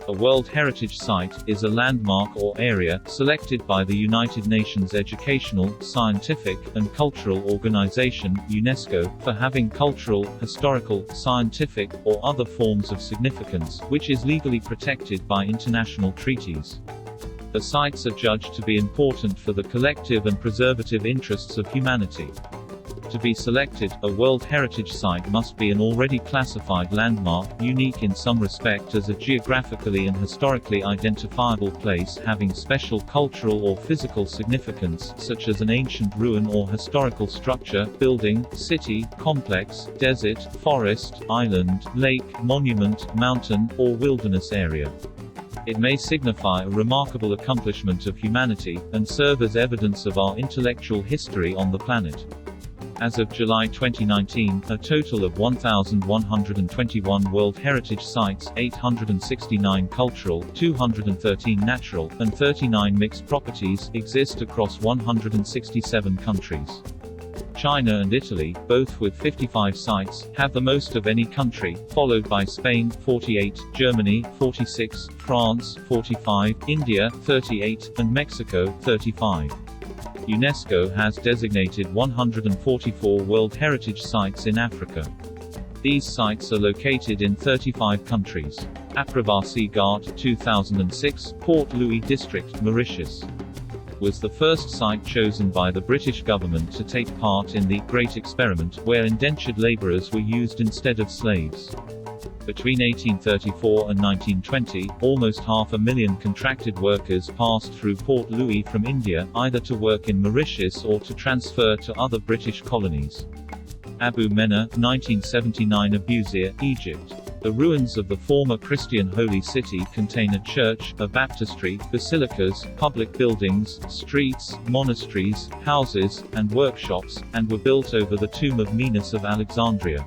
A World Heritage Site is a landmark or area, selected by the United Nations Educational, Scientific, and Cultural Organization, UNESCO, for having cultural, historical, scientific, or other forms of significance, which is legally protected by international treaties. The sites are judged to be important for the collective and preservative interests of humanity. To be selected, a World Heritage Site must be an already classified landmark, unique in some respect as a geographically and historically identifiable place having special cultural or physical significance, such as an ancient ruin or historical structure, building, city, complex, desert, forest, island, lake, monument, mountain, or wilderness area. It may signify a remarkable accomplishment of humanity, and serve as evidence of our intellectual history on the planet. As of July 2019, a total of 1,121 World Heritage Sites, 869 cultural, 213 natural, and 39 mixed properties, exist across 167 countries. China and Italy, both with 55 sites, have the most of any country, followed by Spain, 48, Germany, 46, France, 45, India, 38, and Mexico, 35. UNESCO has designated 144 World Heritage Sites in Africa. These sites are located in 35 countries. Aprevasi Ghat, 2006, Port Louis District, Mauritius, was the first site chosen by the British government to take part in the Great Experiment, where indentured labourers were used instead of slaves. Between 1834 and 1920, almost 500,000 contracted workers passed through Port Louis from India, either to work in Mauritius or to transfer to other British colonies. Abu Menna, 1979, Abusia, Egypt. The ruins of the former Christian holy city contain a church, a baptistry, basilicas, public buildings, streets, monasteries, houses, and workshops, and were built over the tomb of Minos of Alexandria.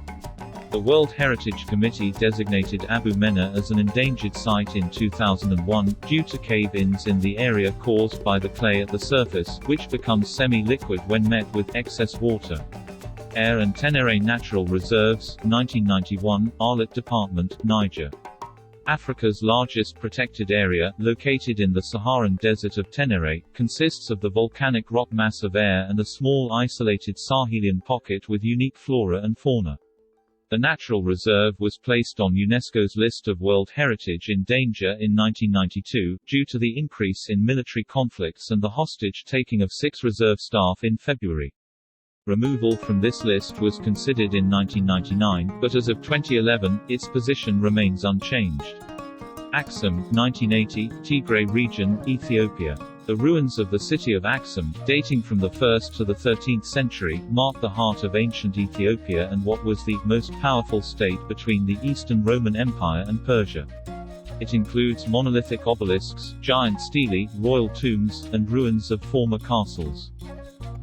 The World Heritage Committee designated Abu Menna as an endangered site in 2001, due to cave-ins in the area caused by the clay at the surface, which becomes semi-liquid when met with excess water. Air and Tenere Natural Reserves, 1991, Arlit Department, Niger. Africa's largest protected area, located in the Saharan desert of Tenere, consists of the volcanic rock mass of Air and a small isolated Sahelian pocket with unique flora and fauna. The natural reserve was placed on UNESCO's list of World Heritage in Danger in 1992, due to the increase in military conflicts and the hostage-taking of 6 reserve staff in February. Removal from this list was considered in 1999, but as of 2011, its position remains unchanged. Axum, 1980, Tigray Region, Ethiopia. The ruins of the city of Axum, dating from the 1st to the 13th century, mark the heart of ancient Ethiopia and what was the most powerful state between the Eastern Roman Empire and Persia. It includes monolithic obelisks, giant stelae, royal tombs, and ruins of former castles.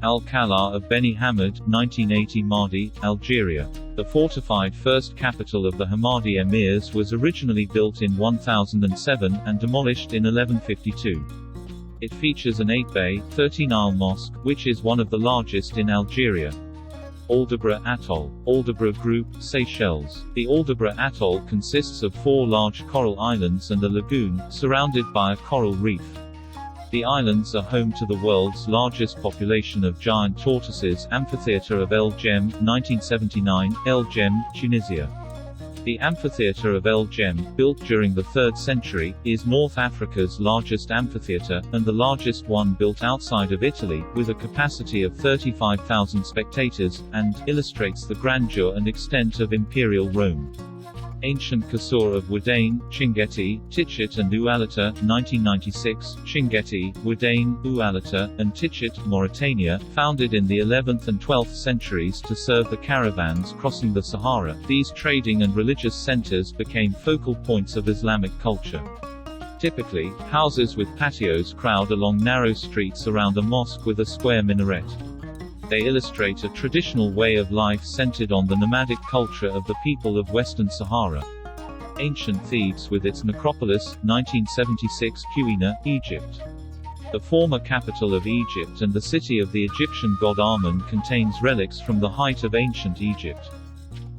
Al-Qala of Beni Hamad, 1980, Mahdi, Algeria. The fortified first capital of the Hamadi Emirs was originally built in 1007, and demolished in 1152. It features an 8-bay, 13-aisle mosque, which is one of the largest in Algeria. Aldabra Atoll. Aldabra Group, Seychelles. The Aldabra Atoll consists of 4 large coral islands and a lagoon, surrounded by a coral reef. The islands are home to the world's largest population of giant tortoises. Amphitheatre of El Jem, 1979, El Jem, Tunisia. The Amphitheatre of El Jem, built during the 3rd century, is North Africa's largest amphitheatre, and the largest one built outside of Italy, with a capacity of 35,000 spectators, and illustrates the grandeur and extent of Imperial Rome. Ancient Kasur of Wadain, Chinguetti, Tichit and Ualata, 1996, Chinguetti, Wadain, Ualata, and Tichit, Mauritania, founded in the 11th and 12th centuries to serve the caravans crossing the Sahara. These trading and religious centers became focal points of Islamic culture. Typically, houses with patios crowd along narrow streets around a mosque with a square minaret. They illustrate a traditional way of life centered on the nomadic culture of the people of Western Sahara. Ancient Thebes with its necropolis, 1976, Quina, Egypt. The former capital of Egypt and the city of the Egyptian god Amun contains relics from the height of ancient Egypt.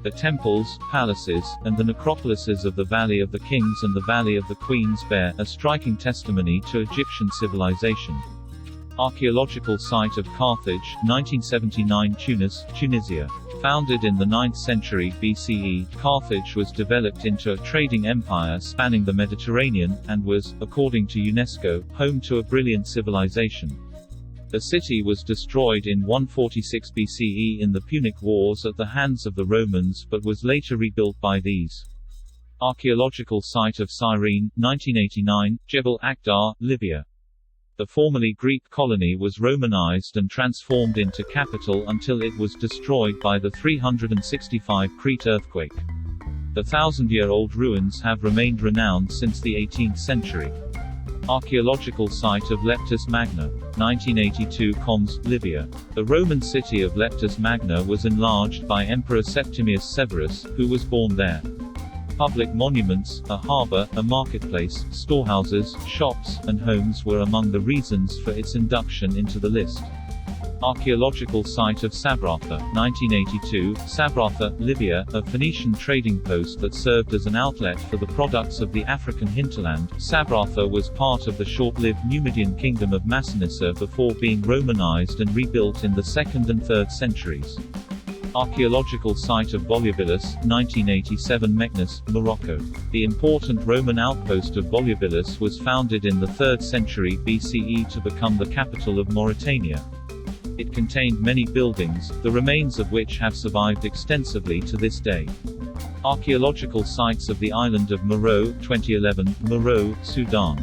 The temples, palaces, and the necropolises of the Valley of the Kings and the Valley of the Queens bear a striking testimony to Egyptian civilization. Archaeological site of Carthage, 1979 Tunis, Tunisia. Founded in the 9th century BCE, Carthage was developed into a trading empire spanning the Mediterranean, and was, according to UNESCO, home to a brilliant civilization. The city was destroyed in 146 BCE in the Punic Wars at the hands of the Romans but was later rebuilt by these. Archaeological site of Cyrene, 1989, Jebel Akhdar, Libya. The formerly Greek colony was Romanized and transformed into capital until it was destroyed by the 365 Crete earthquake. The 1,000-year-old ruins have remained renowned since the 18th century. Archaeological site of Leptis Magna. 1982 Coms, Libya. The Roman city of Leptis Magna was enlarged by Emperor Septimius Severus, who was born there. Public monuments, a harbour, a marketplace, storehouses, shops, and homes were among the reasons for its induction into the list. Archaeological site of Sabratha, 1982, Sabratha, Libya, a Phoenician trading post that served as an outlet for the products of the African hinterland. Sabratha was part of the short-lived Numidian kingdom of Massinissa before being Romanized and rebuilt in the 2nd and 3rd centuries. Archaeological site of Volubilis, 1987 Meknes, Morocco. The important Roman outpost of Volubilis was founded in the 3rd century BCE to become the capital of Mauritania. It contained many buildings, the remains of which have survived extensively to this day. Archaeological sites of the island of Meroe, 2011, Meroe, Sudan.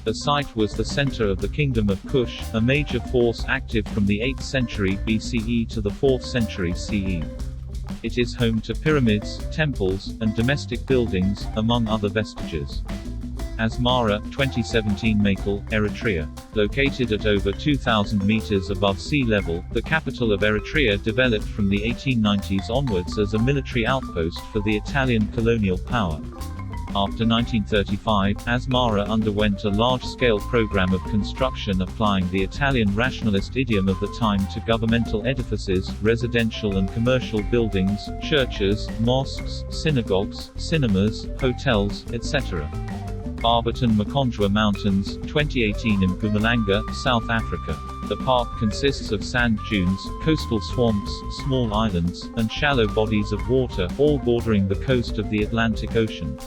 The site was the center of the Kingdom of Kush, a major force active from the 8th century BCE to the 4th century CE. It is home to pyramids, temples, and domestic buildings, among other vestiges. Asmara, 2017 Maekel, Eritrea. Located at over 2,000 meters above sea level, the capital of Eritrea developed from the 1890s onwards as a military outpost for the Italian colonial power. After 1935, Asmara underwent a large-scale program of construction applying the Italian rationalist idiom of the time to governmental edifices, residential and commercial buildings, churches, mosques, synagogues, cinemas, hotels, etc. Barberton Mkondjwa Mountains, 2018 in Mpumalanga, South Africa. The park consists of sand dunes, coastal swamps, small islands, and shallow bodies of water, all bordering the coast of the Atlantic Ocean.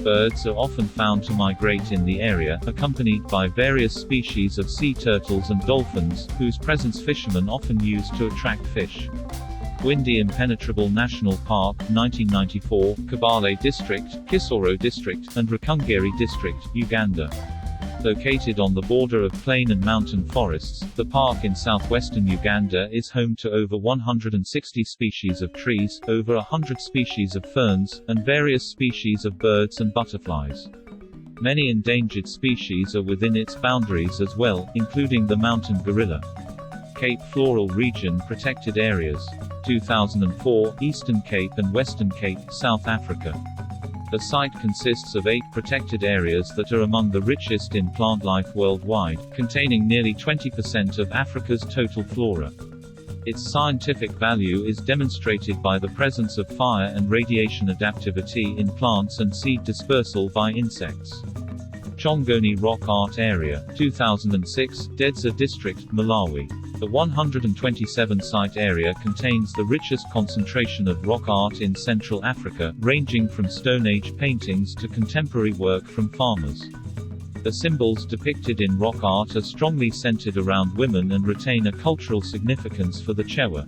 Birds are often found to migrate in the area, accompanied by various species of sea turtles and dolphins, whose presence fishermen often use to attract fish. Bwindi Impenetrable National Park, 1994, Kabale District, Kisoro District, and Rukungeri District, Uganda. Located on the border of plain and mountain forests, the park in southwestern Uganda is home to over 160 species of trees, over 100 species of ferns, and various species of birds and butterflies. Many endangered species are within its boundaries as well, including the mountain gorilla. Cape Floral Region Protected Areas. 2004, Eastern Cape and Western Cape, South Africa. The site consists of 8 protected areas that are among the richest in plant life worldwide, containing nearly 20% of Africa's total flora. Its scientific value is demonstrated by the presence of fire and radiation adaptivity in plants and seed dispersal by insects. Chongoni Rock Art Area, 2006, Dedza District, Malawi. The 127-site area contains the richest concentration of rock art in Central Africa, ranging from Stone Age paintings to contemporary work from farmers. The symbols depicted in rock art are strongly centered around women and retain a cultural significance for the Chewa.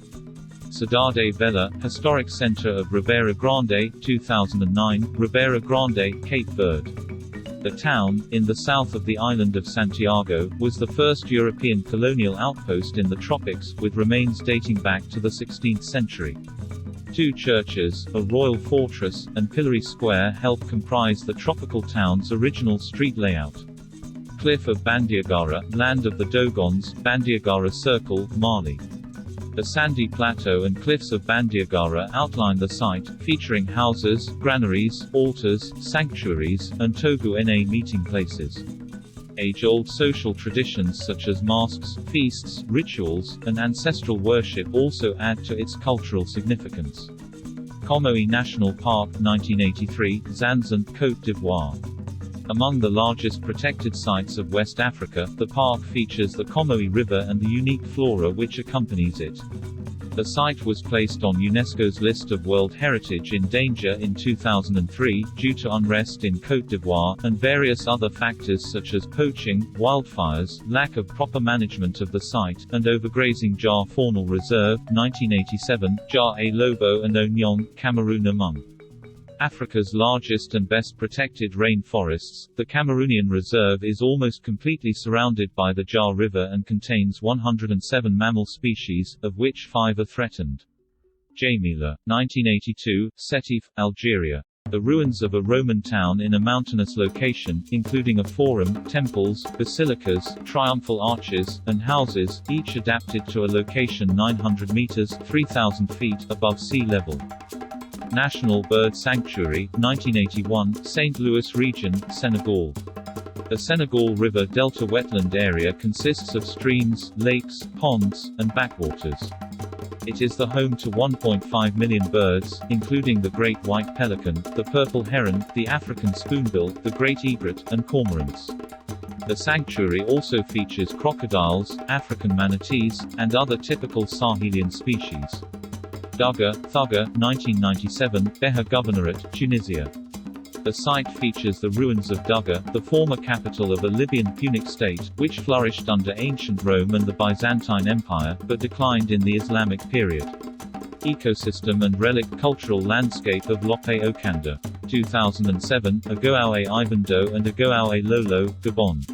Cidade Vella, Historic Center of Ribeira Grande, 2009, Ribeira Grande, Cape Verde. The town, in the south of the island of Santiago, was the first European colonial outpost in the tropics, with remains dating back to the 16th century. 2 churches, a royal fortress, and Pillory Square help comprise the tropical town's original street layout. Cliff of Bandiagara, Land of the Dogons, Bandiagara Circle, Mali. The sandy plateau and cliffs of Bandiagara outline the site, featuring houses, granaries, altars, sanctuaries, and Togu-Na meeting places. Age-old social traditions such as masks, feasts, rituals, and ancestral worship also add to its cultural significance. Comoé National Park, 1983, Zanzibar, Côte d'Ivoire. Among the largest protected sites of West Africa, the park features the Comoé River and the unique flora which accompanies it. The site was placed on UNESCO's list of World Heritage in Danger in 2003, due to unrest in Côte d'Ivoire, and various other factors such as poaching, wildfires, lack of proper management of the site, and overgrazing. Jar Faunal Reserve, 1987, Jar A Lobo and Onyong, Cameroon. Among Africa's largest and best protected rainforests, the Cameroonian Reserve is almost completely surrounded by the Jar River and contains 107 mammal species, of which 5 are threatened. Jamila. 1982, Sétif, Algeria. The ruins of a Roman town in a mountainous location, including a forum, temples, basilicas, triumphal arches, and houses, each adapted to a location 900 meters (3,000 feet) above sea level. National Bird Sanctuary, 1981, St. Louis Region, Senegal. The Senegal River Delta wetland area consists of streams, lakes, ponds, and backwaters. It is the home to 1.5 million birds, including the great white pelican, the purple heron, the African spoonbill, the great egret, and cormorants. The sanctuary also features crocodiles, African manatees, and other typical Sahelian species. Douga, Thugga, 1997, Beha Governorate, Tunisia. The site features the ruins of Douga, the former capital of a Libyan Punic state, which flourished under ancient Rome and the Byzantine Empire, but declined in the Islamic period. Ecosystem and relic cultural landscape of Lope Okanda. 2007, Agoawe Ibando and Agoawe Lolo, Gabon.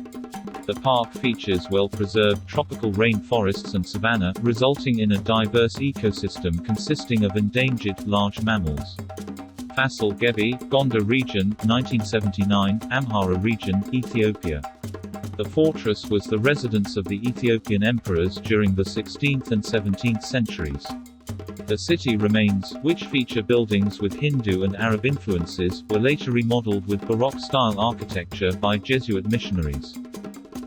The park features well-preserved tropical rainforests and savanna, resulting in a diverse ecosystem consisting of endangered, large mammals. Fassel Gebi, Gonda Region, 1979, Amhara Region, Ethiopia. The fortress was the residence of the Ethiopian emperors during the 16th and 17th centuries. The city remains, which feature buildings with Hindu and Arab influences, were later remodeled with Baroque-style architecture by Jesuit missionaries.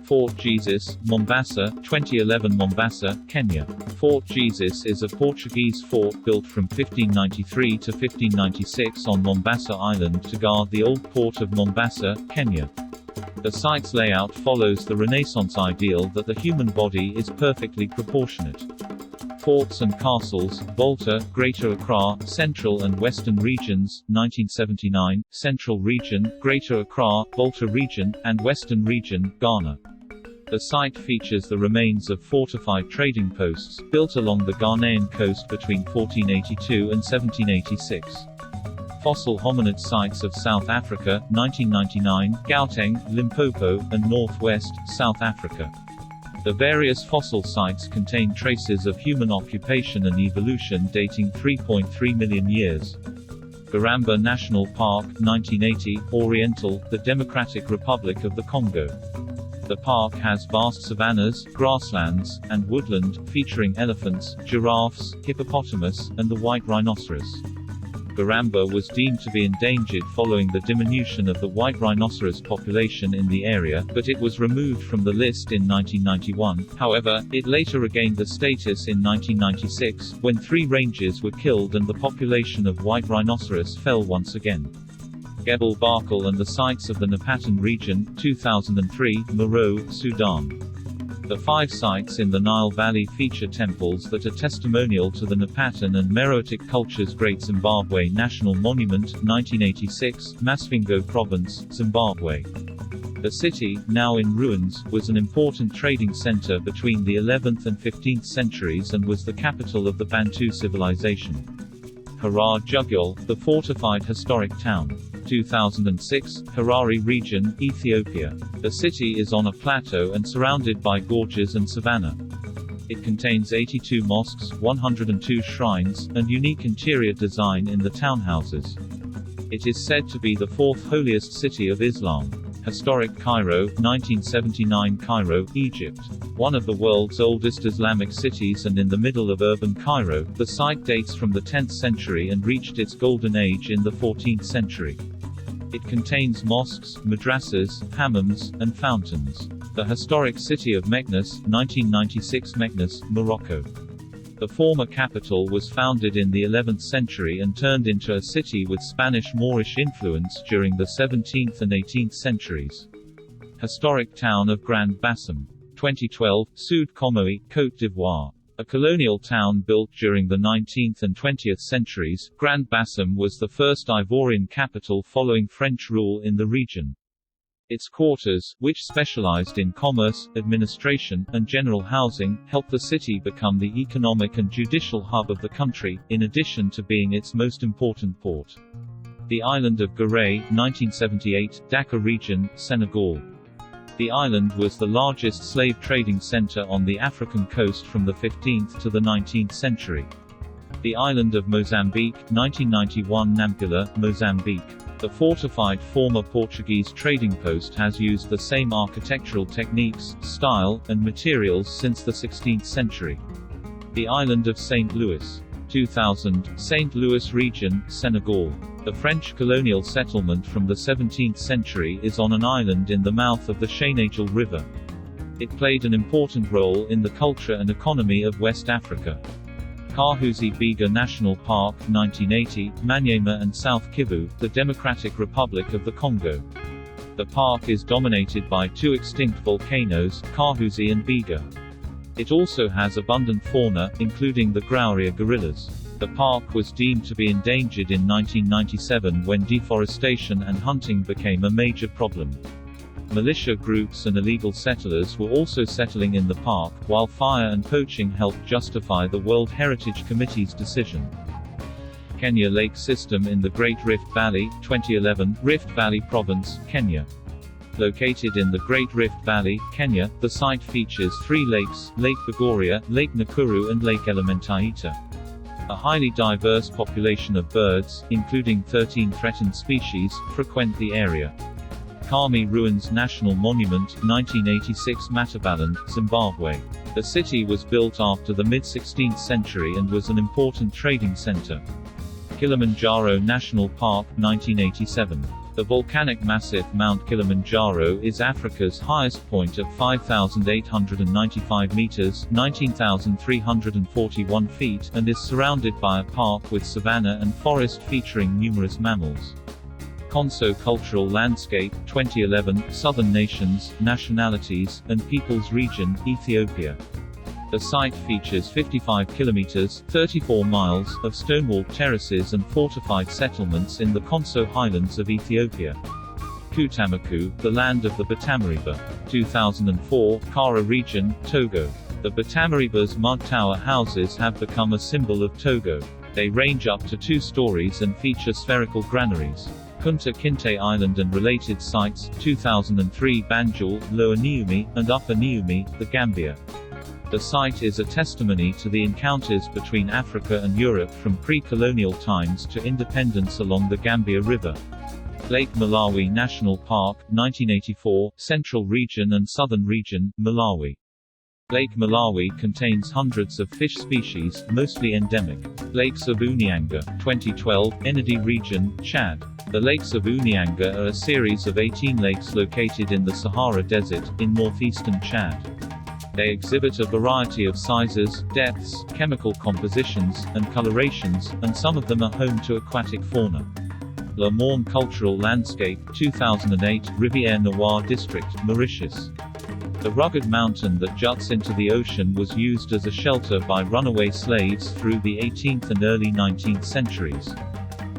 Fort Jesus, Mombasa, 2011. Mombasa, Kenya. Fort Jesus is a Portuguese fort built from 1593 to 1596 on Mombasa Island to guard the old port of Mombasa, Kenya. The site's layout follows the Renaissance ideal that the human body is perfectly proportionate. Forts and castles, Volta, Greater Accra, Central and Western Regions, 1979, Central Region, Greater Accra, Volta Region, and Western Region, Ghana. The site features the remains of fortified trading posts, built along the Ghanaian coast between 1482 and 1786. Fossil hominid sites of South Africa, 1999, Gauteng, Limpopo, and Northwest, South Africa. The various fossil sites contain traces of human occupation and evolution dating 3.3 million years. Garamba National Park, 1980, Orientale, the Democratic Republic of the Congo. The park has vast savannas, grasslands, and woodland, featuring elephants, giraffes, hippopotamus, and the white rhinoceros. Garamba was deemed to be endangered following the diminution of the white rhinoceros population in the area, but it was removed from the list in 1991. However, it later regained the status in 1996, when 3 rangers were killed and the population of white rhinoceros fell once again. Gebel Barkal and the sites of the Napatan region, 2003, Meroe, Sudan. The 5 sites in the Nile Valley feature temples that are testimonial to the Napatan and Meroitic cultures. Great Zimbabwe National Monument, 1986, Masvingo Province, Zimbabwe. The city, now in ruins, was an important trading center between the 11th and 15th centuries and was the capital of the Bantu civilization. Harar Jugyol, the fortified historic town. 2006, Harare Region, Ethiopia. The city is on a plateau and surrounded by gorges and savanna. It contains 82 mosques, 102 shrines, and unique interior design in the townhouses. It is said to be the 4th holiest city of Islam. Historic Cairo, 1979. Cairo, Egypt. One of the world's oldest Islamic cities and in the middle of urban Cairo, the site dates from the 10th century and reached its golden age in the 14th century. It contains mosques, madrasas, hammams, and fountains. The historic city of Meknes, 1996. Meknes, Morocco. The former capital was founded in the 11th century and turned into a city with Spanish Moorish influence during the 17th and 18th centuries. Historic town of Grand Bassam. 2012, Sud Comoy, Côte d'Ivoire. A colonial town built during the 19th and 20th centuries, Grand Bassam was the first Ivorian capital following French rule in the region. Its quarters, which specialized in commerce, administration, and general housing, helped the city become the economic and judicial hub of the country, in addition to being its most important port. The island of Guéré, 1978, Dakar region, Senegal. The island was the largest slave trading center on the African coast from the 15th to the 19th century. The island of Mozambique, 1991, Nampula, Mozambique. The fortified former Portuguese trading post has used the same architectural techniques, style, and materials since the 16th century. The island of St. Louis. 2000, St. Louis region, Senegal. The French colonial settlement from the 17th century is on an island in the mouth of the Sénégal River. It played an important role in the culture and economy of West Africa. Kahuzi-Biga National Park, 1980, Maniema and South Kivu, the Democratic Republic of the Congo. The park is dominated by two extinct volcanoes, Kahuzi and Biga. It also has abundant fauna, including the Grauria gorillas. The park was deemed to be endangered in 1997 when deforestation and hunting became a major problem. Militia groups and illegal settlers were also settling in the park, while fire and poaching helped justify the World Heritage Committee's decision. Kenya Lake System in the Great Rift Valley, 2011, Rift Valley Province, Kenya. Located in the Great Rift Valley, Kenya, the site features three lakes, Lake Bogoria, Lake Nakuru and Lake Elementaita. A highly diverse population of birds, including 13 threatened species, frequent the area. Kami Ruins National Monument, 1986, Matabaland, Zimbabwe. The city was built after the mid-16th century and was an important trading center. Kilimanjaro National Park, 1987. The volcanic massif Mount Kilimanjaro is Africa's highest point at 5,895 meters, 19,341 feet, and is surrounded by a park with savanna and forest featuring numerous mammals. Konso Cultural Landscape, 2011, Southern Nations, Nationalities, and Peoples Region, Ethiopia. The site features 55 kilometers, 34 miles, of stonewall terraces and fortified settlements in the Konso highlands of Ethiopia. Kutamaku, the land of the Batamariba. 2004, Kara region, Togo. The Batamariba's mud tower houses have become a symbol of Togo. They range up to 2 stories and feature spherical granaries. Kunta Kinte Island and related sites, 2003, Banjul, Lower Niumi, and Upper Niumi, the Gambia. The site is a testimony to the encounters between Africa and Europe from pre-colonial times to independence along the Gambia River. Lake Malawi National Park, 1984, Central Region and Southern Region, Malawi. Lake Malawi contains hundreds of fish species, mostly endemic. Lakes of Unyanga, 2012, Enedi Region, Chad. The lakes of Unyanga are a series of 18 lakes located in the Sahara Desert, in northeastern Chad. They exhibit a variety of sizes, depths, chemical compositions, and colorations, and some of them are home to aquatic fauna. Le Morne Cultural Landscape, 2008, Rivière Noire District, Mauritius. The rugged mountain that juts into the ocean was used as a shelter by runaway slaves through the 18th and early 19th centuries.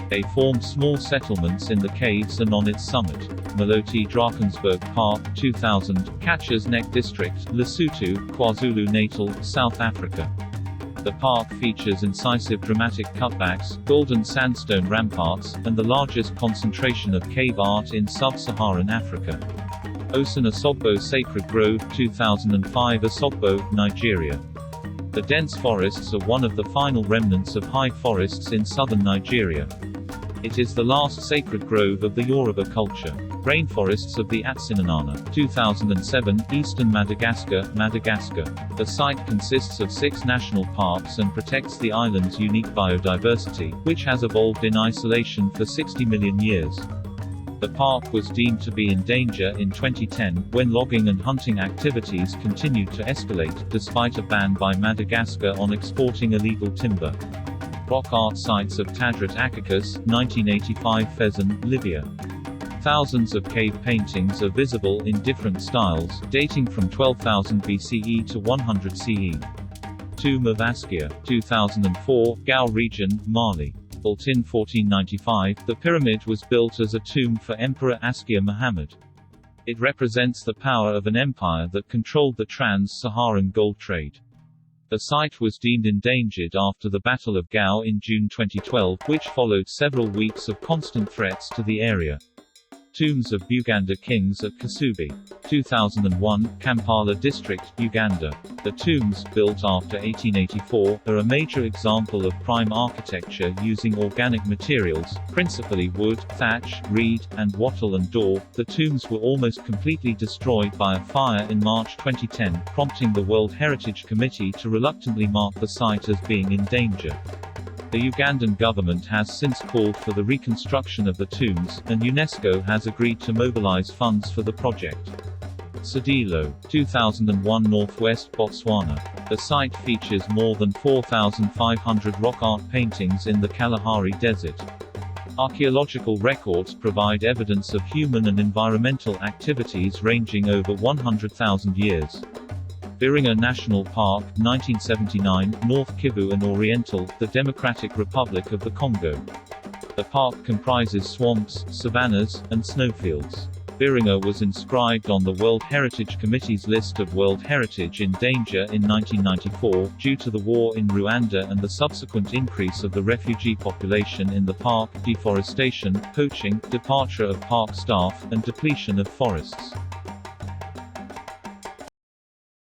They formed small settlements in the caves and on its summit. Maloti Drakensberg Park, 2000, Catcher's Neck District, Lesotho, KwaZulu-Natal, South Africa. The park features incisive dramatic cutbacks, golden sandstone ramparts, and the largest concentration of cave art in sub-Saharan Africa. Osun Osogbo Sacred Grove, 2005, Osogbo, Nigeria. The dense forests are one of the final remnants of high forests in southern Nigeria. It is the last sacred grove of the Yoruba culture. Rainforests of the Atsinanana, 2007, Eastern Madagascar, Madagascar. The site consists of 6 national parks and protects the island's unique biodiversity, which has evolved in isolation for 60 million years. The park was deemed to be in danger in 2010, when logging and hunting activities continued to escalate, despite a ban by Madagascar on exporting illegal timber. Rock art sites of Tadrat Akakis, 1985 Fezzan, Libya. Thousands of cave paintings are visible in different styles, dating from 12,000 BCE to 100 CE. Tomb of Askia, 2004, Gao region, Mali. Built in 1495, the pyramid was built as a tomb for Emperor Askia Muhammad. It represents the power of an empire that controlled the trans-Saharan gold trade. The site was deemed endangered after the Battle of Gao in June 2012, which followed several weeks of constant threats to the area. Tombs of Buganda kings at Kasubi. 2001, Kampala district, Uganda. The tombs, built after 1884, are a major example of prime architecture using organic materials, principally wood, thatch, reed, and wattle and daw. The tombs were almost completely destroyed by a fire in March 2010, prompting the World Heritage Committee to reluctantly mark the site as being in danger. The Ugandan government has since called for the reconstruction of the tombs, and UNESCO has agreed to mobilize funds for the project. Sedilo, 2001 Northwest Botswana. The site features more than 4,500 rock art paintings in the Kalahari Desert. Archaeological records provide evidence of human and environmental activities ranging over 100,000 years. Virunga National Park, 1979, North Kivu and Orientale, the Democratic Republic of the Congo. The park comprises swamps, savannas, and snowfields. Virunga was inscribed on the World Heritage Committee's list of World Heritage in Danger in 1994, due to the war in Rwanda and the subsequent increase of the refugee population in the park, deforestation, poaching, departure of park staff, and depletion of forests.